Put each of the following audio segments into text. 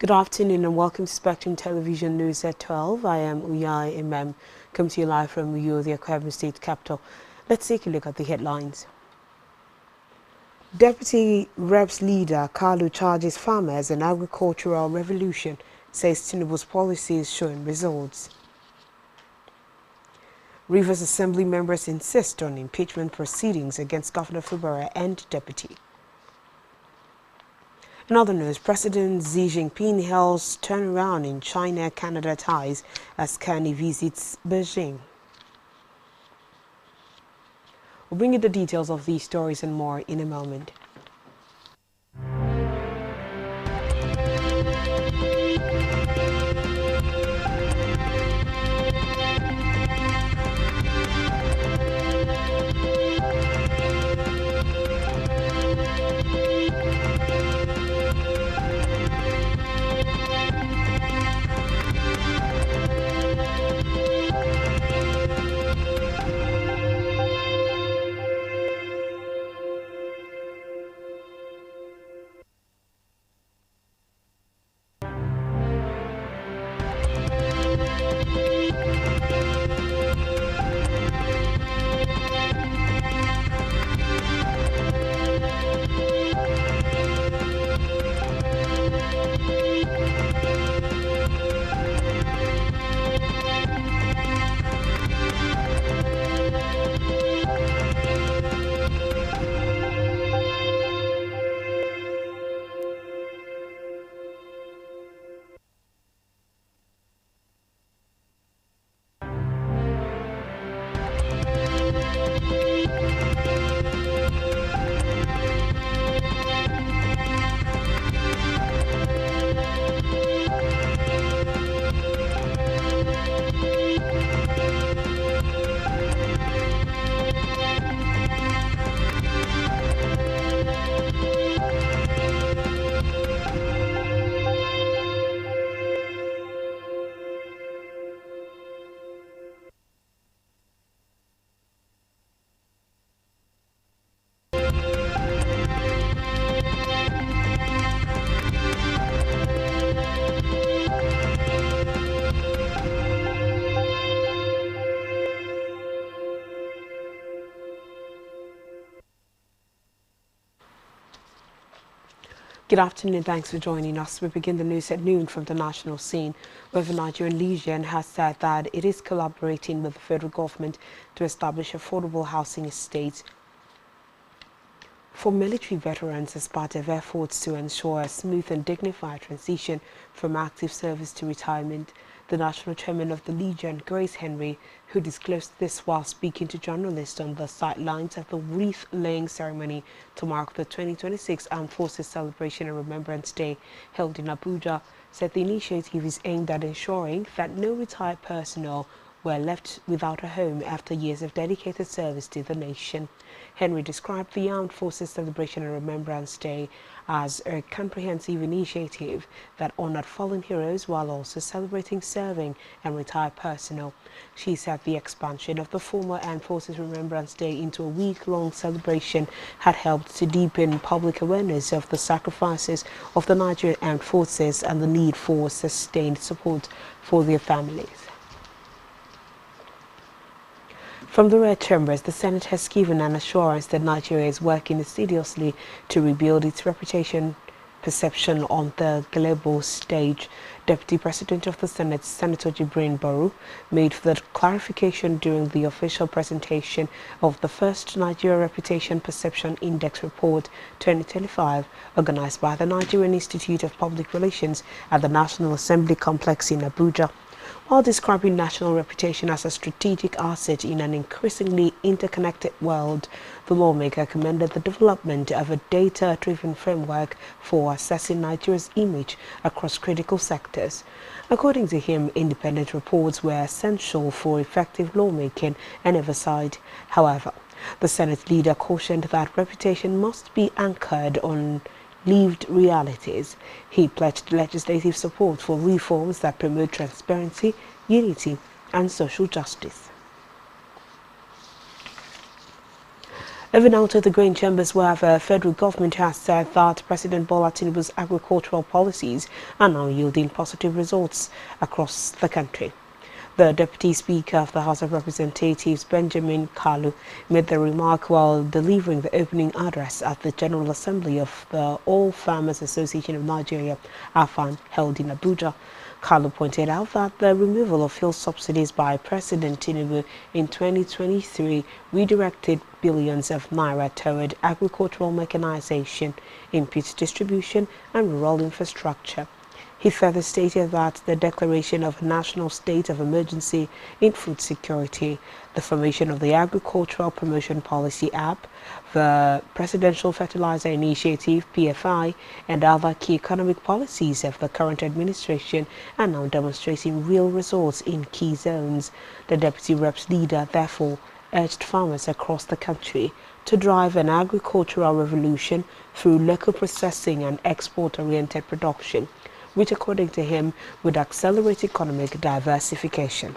Good afternoon and welcome to Spectrum Television News at 12. I am Uyai Imam, coming to you live from Uyo, the Akwa Ibom State capital. Let's take a look at the headlines. Deputy Reps leader Kalu charges farmers an agricultural revolution, says Tinubu's policies showing results. Rivers Assembly members insist on impeachment proceedings against Governor Fubara and deputy. In other news, President Xi Jinping hails turnaround in China-Canada ties as Carney visits Beijing. We'll bring you the details of these stories and more in a moment. Good afternoon and thanks for joining us. We begin the news at noon from the national scene, where the Nigerian Legion has said that it is collaborating with the federal government to establish affordable housing estates for military veterans as part of efforts to ensure a smooth and dignified transition from active service to retirement. The national chairman of the Legion, Grace Henry, who disclosed this while speaking to journalists on the sidelines of the wreath-laying ceremony to mark the 2026 Armed Forces Celebration and Remembrance Day held in Abuja, said the initiative is aimed at ensuring that no retired personnel were left without a home after years of dedicated service to the nation. Henry described the Armed Forces Celebration and Remembrance Day as a comprehensive initiative that honored fallen heroes while also celebrating serving and retired personnel. She said the expansion of the former Armed Forces Remembrance Day into a week-long celebration had helped to deepen public awareness of the sacrifices of the Nigerian Armed Forces and the need for sustained support for their families. From the Red Chambers, the Senate has given an assurance that Nigeria is working assiduously to rebuild its reputation perception on the global stage. Deputy President of the Senate, Senator Jibrin Baru, made the clarification during the official presentation of the first Nigeria Reputation Perception Index Report 2025, organized by the Nigerian Institute of Public Relations at the National Assembly Complex in Abuja. While describing national reputation as a strategic asset in an increasingly interconnected world, the lawmaker commended the development of a data-driven framework for assessing Nigeria's image across critical sectors. According to him, independent reports were essential for effective lawmaking and oversight. However, the Senate leader cautioned that reputation must be anchored on lived realities. He pledged legislative support for reforms that promote transparency, unity, and social justice. Even out of the grain chambers, where the federal government has said that President Bola Tinubu's agricultural policies are now yielding positive results across the country. The Deputy Speaker of the House of Representatives, Benjamin Kalu, made the remark while delivering the opening address at the General Assembly of the All Farmers Association of Nigeria, AFAN, held in Abuja. Kalu pointed out that the removal of fuel subsidies by President Tinubu in 2023 redirected billions of naira toward agricultural mechanization, input distribution, and rural infrastructure. He further stated that the declaration of a national state of emergency in food security, the formation of the Agricultural Promotion Policy App, the Presidential Fertilizer Initiative (PFI), and other key economic policies of the current administration are now demonstrating real results in key zones. The Deputy Reps leader therefore urged farmers across the country to drive an agricultural revolution through local processing and export-oriented production, which according to him would accelerate economic diversification.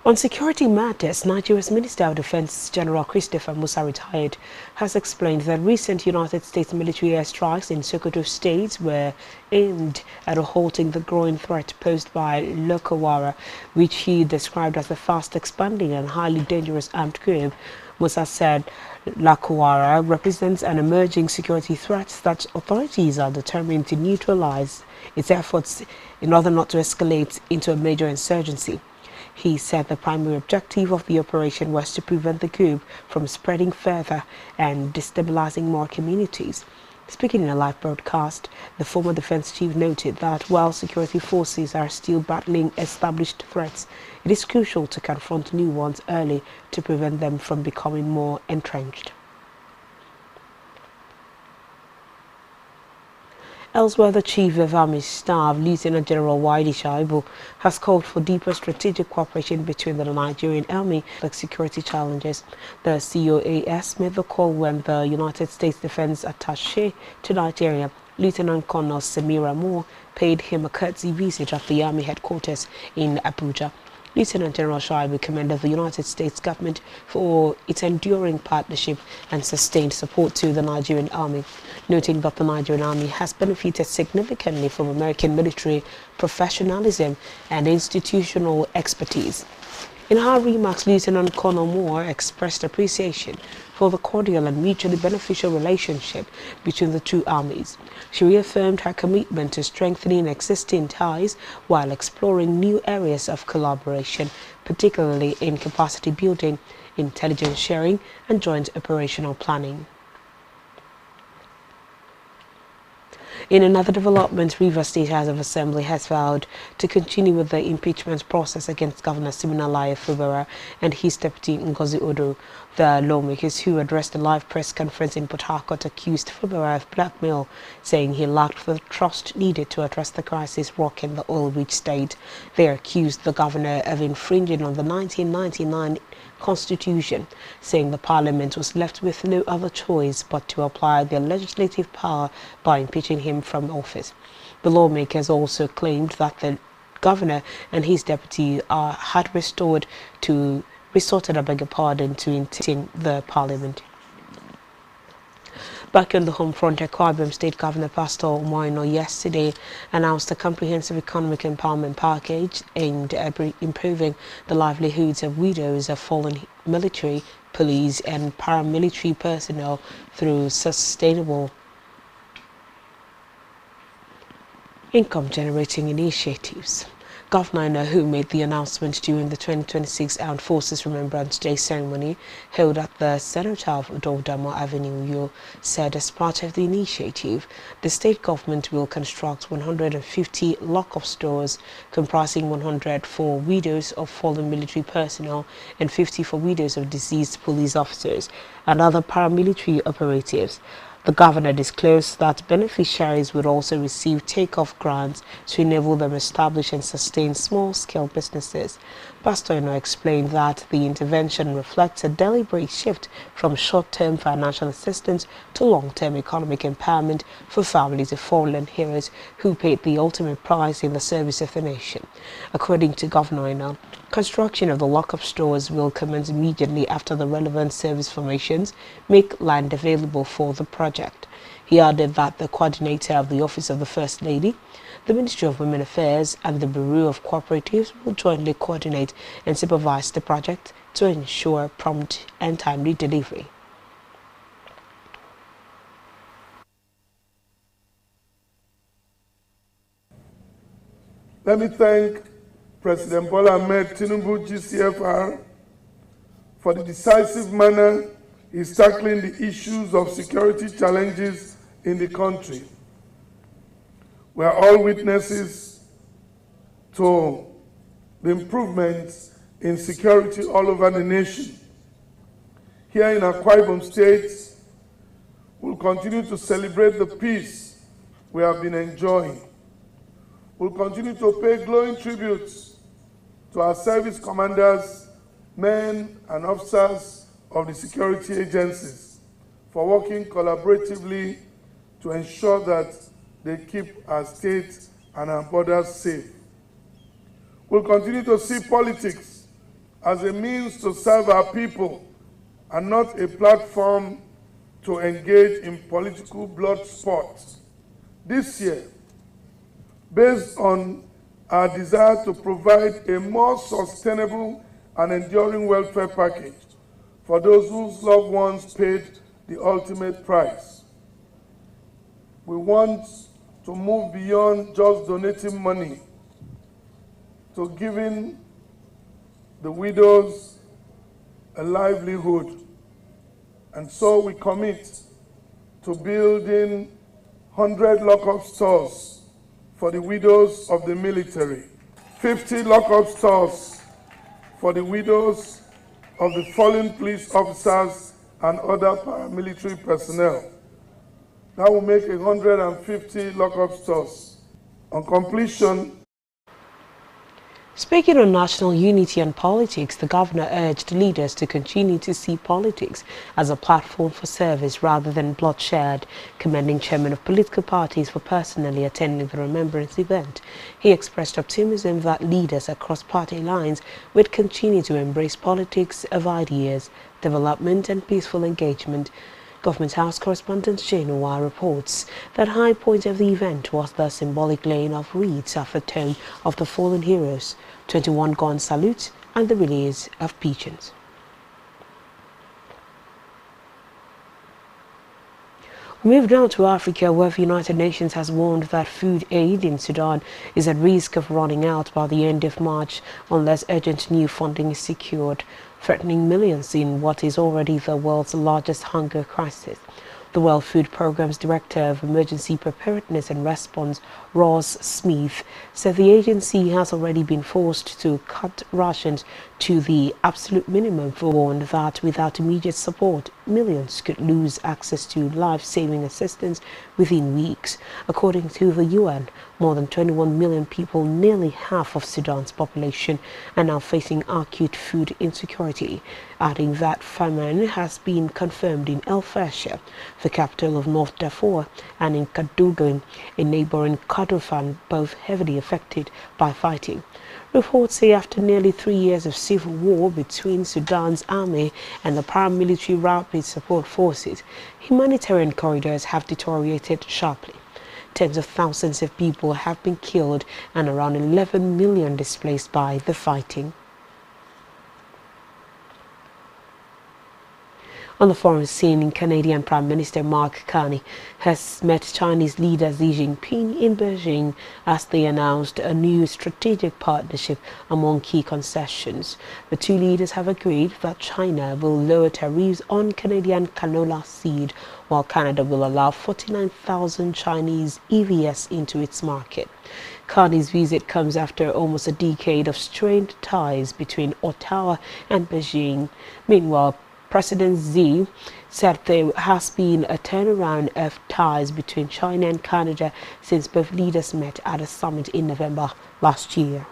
On security matters, Nigeria's Minister of Defense General Christopher Musa, retired, has explained that recent United States military airstrikes in Sokoto State were aimed at halting the growing threat posed by Lokawara, which he described as a fast-expanding and highly dangerous armed group. Musa said Lakawara represents an emerging security threat that authorities are determined to neutralize its efforts in order not to escalate into a major insurgency. He said the primary objective of the operation was to prevent the group from spreading further and destabilizing more communities. Speaking in a live broadcast, the former defense chief noted that while security forces are still battling established threats, it is crucial to confront new ones early to prevent them from becoming more entrenched. Elsewhere, the Chief of Army Staff, Lieutenant General Wide Shaibu, has called for deeper strategic cooperation between the Nigerian Army and security challenges. The COAS made the call when the United States Defense Attaché to Nigeria, Lieutenant Colonel Samira Moore, paid him a courtesy visit at the Army headquarters in Abuja. Lieutenant General Shaibu commended the United States government for its enduring partnership and sustained support to the Nigerian Army, noting that the Nigerian Army has benefited significantly from American military professionalism and institutional expertise. In her remarks, Lieutenant Colonel Moore expressed appreciation for the cordial and mutually beneficial relationship between the two armies. She reaffirmed her commitment to strengthening existing ties while exploring new areas of collaboration, particularly in capacity building, intelligence sharing, and joint operational planning. In another development, Rivers State House of Assembly has vowed to continue with the impeachment process against Governor Siminalayi Fubara and his deputy Ngozi Odo. The lawmakers who addressed a live press conference in Port Harcourt accused Fubara of blackmail, saying he lacked the trust needed to address the crisis rocking the oil-rich state. They accused the governor of infringing on the 1999 Constitution, saying the Parliament was left with no other choice but to apply their legislative power by impeaching him from office. The lawmakers also claimed that the governor and his deputy had resorted to impeaching the Parliament. Back on the home front, Akwa Ibom State Governor Pastor Omoino yesterday announced a comprehensive economic empowerment package aimed at improving the livelihoods of widows of fallen military, police and paramilitary personnel through sustainable income-generating initiatives. Governor Inahu made the announcement during the 2026 Armed Forces Remembrance Day ceremony held at the cenotaph of Dordamo Avenue, Uyo, said as part of the initiative, the state government will construct 150 lock-up stores comprising 100 for widows of fallen military personnel and 50 for widows of deceased police officers and other paramilitary operatives. The governor disclosed that beneficiaries would also receive take-off grants to enable them establish and sustain small-scale businesses. Pastor Eno explained that the intervention reflects a deliberate shift from short-term financial assistance to long-term economic empowerment for families of fallen heroes who paid the ultimate price in the service of the nation. According to Governor Eno, Construction of the lock-up stores will commence immediately after the relevant service formations make land available for the project. He added that the coordinator of the Office of the First Lady, the Ministry of Women Affairs and the Bureau of Cooperatives will jointly coordinate and supervise the project to ensure prompt and timely delivery. Let me thank President Bola Ahmed Tinubu, GCFR, for the decisive manner he's tackling the issues of security challenges in the country. We are all witnesses to the improvements in security all over the nation. Here in Akwa Ibom State, we'll continue to celebrate the peace we have been enjoying. We'll continue to pay glowing tributes to our service commanders, men and officers of the security agencies for working collaboratively to ensure that they keep our state and our borders safe. We'll continue to see politics as a means to serve our people and not a platform to engage in political blood sports. This year, based on our desire to provide a more sustainable and enduring welfare package for those whose loved ones paid the ultimate price. We want to move beyond just donating money to giving the widows a livelihood. And so we commit to building 100 lock-up stores for the widows of the military, 50 lock-up stores for the widows of the fallen police officers and other paramilitary personnel. That will make 150 lock-up stores. On completion. Speaking on national unity and politics, the governor urged leaders to continue to see politics as a platform for service rather than bloodshed, commending chairmen of political parties for personally attending the remembrance event. He expressed optimism that leaders across party lines would continue to embrace politics of ideas, development and peaceful engagement. Government House correspondent Jane Owa reports that high point of the event was the symbolic laying of wreaths at the tomb of the fallen heroes, 21 gun salutes and the release of pigeons. We move now to Africa, where the United Nations has warned that food aid in Sudan is at risk of running out by the end of March unless urgent new funding is secured, threatening millions in what is already the world's largest hunger crisis. The World Food Programme's Director of Emergency Preparedness and Response, Ross Smith, said the agency has already been forced to cut rations to the absolute minimum, for warned that without immediate support, millions could lose access to life-saving assistance within weeks. According to the UN, more than 21 million people, nearly half of Sudan's population, are now facing acute food insecurity, adding that famine has been confirmed in El Fasher, the capital of North Darfur, and in Kadugli, a neighboring Kordofan, both heavily affected by fighting. Reports say after nearly 3 years of civil war between Sudan's army and the paramilitary Rapid Support Forces, humanitarian corridors have deteriorated sharply. Tens of thousands of people have been killed and around 11 million displaced by the fighting. On the foreign scene, Canadian Prime Minister Mark Carney has met Chinese leader Xi Jinping in Beijing as they announced a new strategic partnership among key concessions. The two leaders have agreed that China will lower tariffs on Canadian canola seed, while Canada will allow 49,000 Chinese EVs into its market. Carney's visit comes after almost a decade of strained ties between Ottawa and Beijing. Meanwhile, President Xi said there has been a turnaround of ties between China and Canada since both leaders met at a summit in November last year.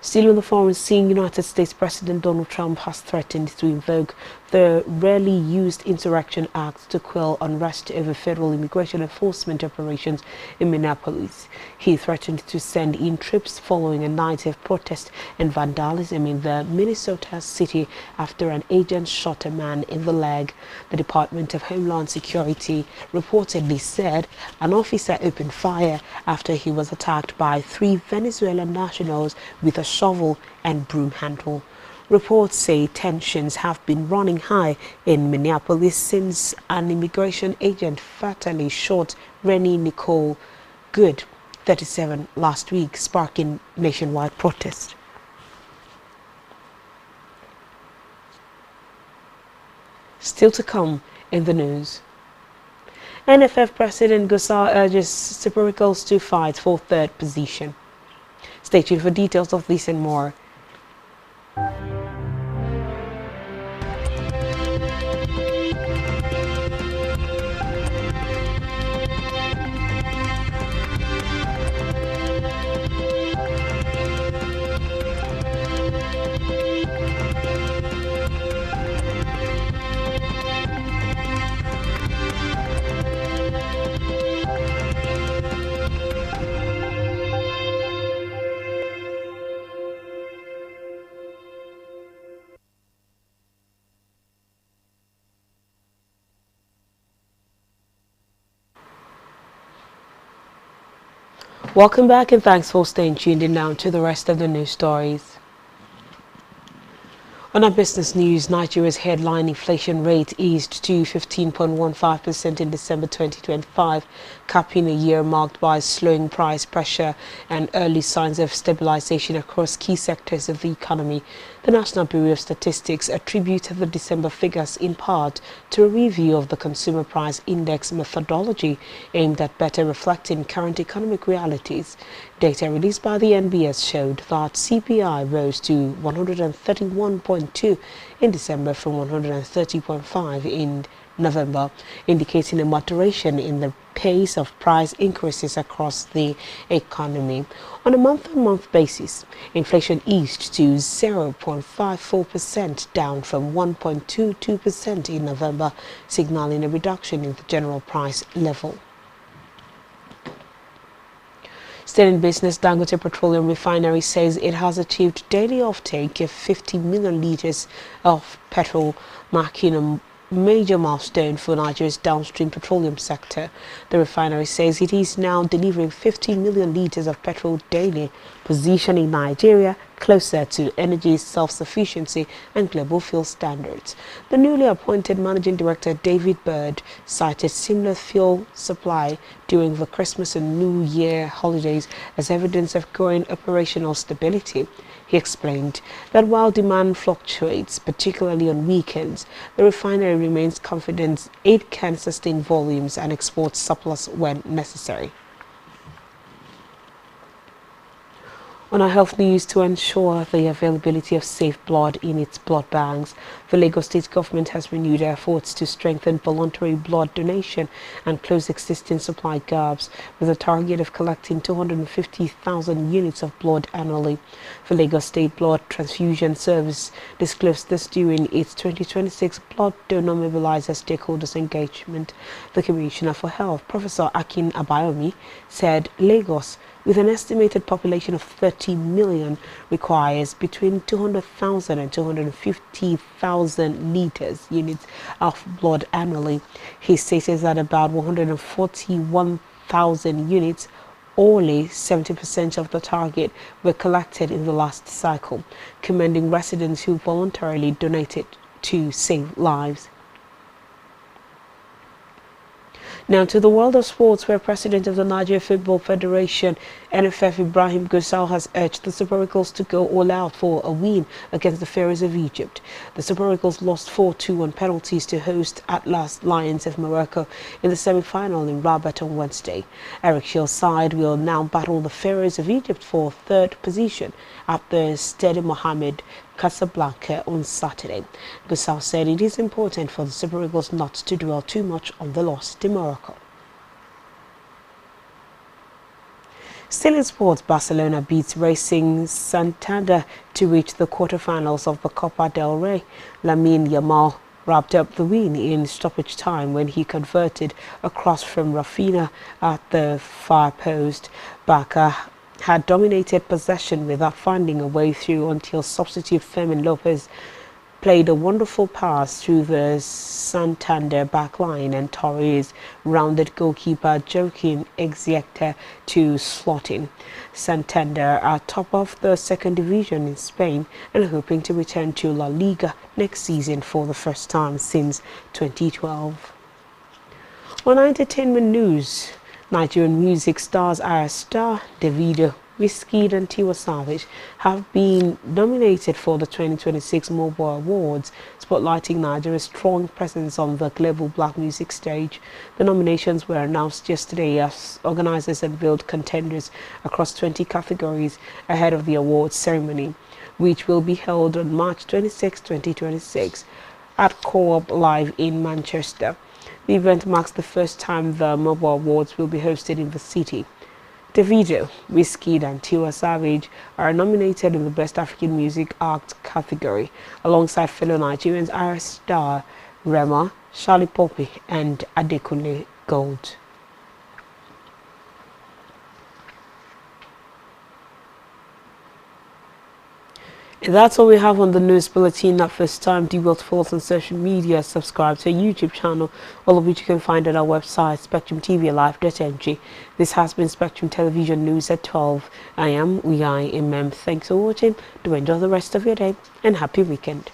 Still on the foreign scene, United States President Donald Trump has threatened to invoke the rarely used Insurrection Act to quell unrest over federal immigration enforcement operations in Minneapolis. He threatened to send in troops following a night of protest and vandalism in the Minnesota city after an agent shot a man in the leg. The Department of Homeland Security reportedly said an officer opened fire after he was attacked by 3 Venezuelan nationals with a shovel and broom handle. Reports say tensions have been running high in Minneapolis since an immigration agent fatally shot Rennie Nicole Good, 37, last week, sparking nationwide protest. Still to come in the news. NFF President Gusau urges Super Eagles to fight for 3rd position. Stay tuned for details of this and more. Welcome back and thanks for staying tuned in now to the rest of the news stories. On our business news, Nigeria's headline inflation rate eased to 15.15% in December 2025, capping a year marked by slowing price pressure and early signs of stabilization across key sectors of the economy. The National Bureau of Statistics attributed the December figures in part to a review of the Consumer Price Index methodology aimed at better reflecting current economic realities. Data released by the NBS showed that CPI rose to 131.2 in December from 130.5 in November, indicating a moderation in the pace of price increases across the economy. On a month-on-month basis, inflation eased to 0.54%, down from 1.22% in November, signaling a reduction in the general price level. Still in business, Dangote Petroleum Refinery says it has achieved daily offtake of 50 million litres of petrol, marking a major milestone for Nigeria's downstream petroleum sector. The refinery says it is now delivering 50 million litres of petrol daily, positioning Nigeria closer to energy self-sufficiency and global fuel standards. The newly appointed Managing Director David Bird cited similar fuel supply during the Christmas and New Year holidays as evidence of growing operational stability. He explained that while demand fluctuates, particularly on weekends, the refinery remains confident it can sustain volumes and export surplus when necessary. On our health news, to ensure the availability of safe blood in its blood banks, the Lagos State government has renewed efforts to strengthen voluntary blood donation and close existing supply gaps, with a target of collecting 250,000 units of blood annually. The Lagos State Blood Transfusion Service disclosed this during its 2026 Blood Donor Mobilizer Stakeholders Engagement. The Commissioner for Health, Professor Akin Abayomi, said Lagos, with an estimated population of 30 million, requires between 200,000 and 250,000 units of blood annually. He stated that about 141,000 units, only 70% of the target, were collected in the last cycle, commending residents who voluntarily donated to save lives. Now to the world of sports, where President of the Nigeria Football Federation, NFF Ibrahim Gusau, has urged the Super Eagles to go all out for a win against the Pharaohs of Egypt. The Super Eagles lost 4-2 on penalties to host Atlas Lions of Morocco in the semi-final in Rabat on Wednesday. Eric Shell's side will now battle the Pharaohs of Egypt for 3rd position at the Stade Mohamed Casablanca on Saturday. Gusau said it is important for the Super Eagles not to dwell too much on the loss to Morocco. Still in sports, Barcelona beats Racing Santander to reach the quarterfinals of the Copa del Rey. Lamine Yamal wrapped up the win in stoppage time when he converted a cross from Rafinha at the far post. Barca had dominated possession without finding a way through until substitute Fermin Lopez played a wonderful pass through the Santander backline and Torres rounded goalkeeper Joaquin Exeter to slot in. Santander are top of the second division in Spain and hoping to return to La Liga next season for the first time since 2012. On entertainment news, Nigerian music stars Ayra Starr, Davido, Wizkid and Tiwa Savage have been nominated for the 2026 Mobile Awards, spotlighting Nigeria's strong presence on the global black music stage. The nominations were announced yesterday as organizers unveiled contenders across 20 categories ahead of the awards ceremony, which will be held on March 26, 2026 at Co-op Live in Manchester. The event marks the first time the Mobile Awards will be hosted in the city. Davido, Wizkid and Tiwa Savage are nominated in the Best African Music Act category, alongside fellow Nigerians Ayra Starr, Rema, Charlie Poppy and Adekunle Gold. And that's all we have on the news bulletin at this time. Do well to follow us on social media, subscribe to our YouTube channel, all of which you can find at our website, SpectrumTVLive.ng. This has been Spectrum Television News at 12. I am Uyai Imem. Thanks for watching. Do enjoy the rest of your day and happy weekend.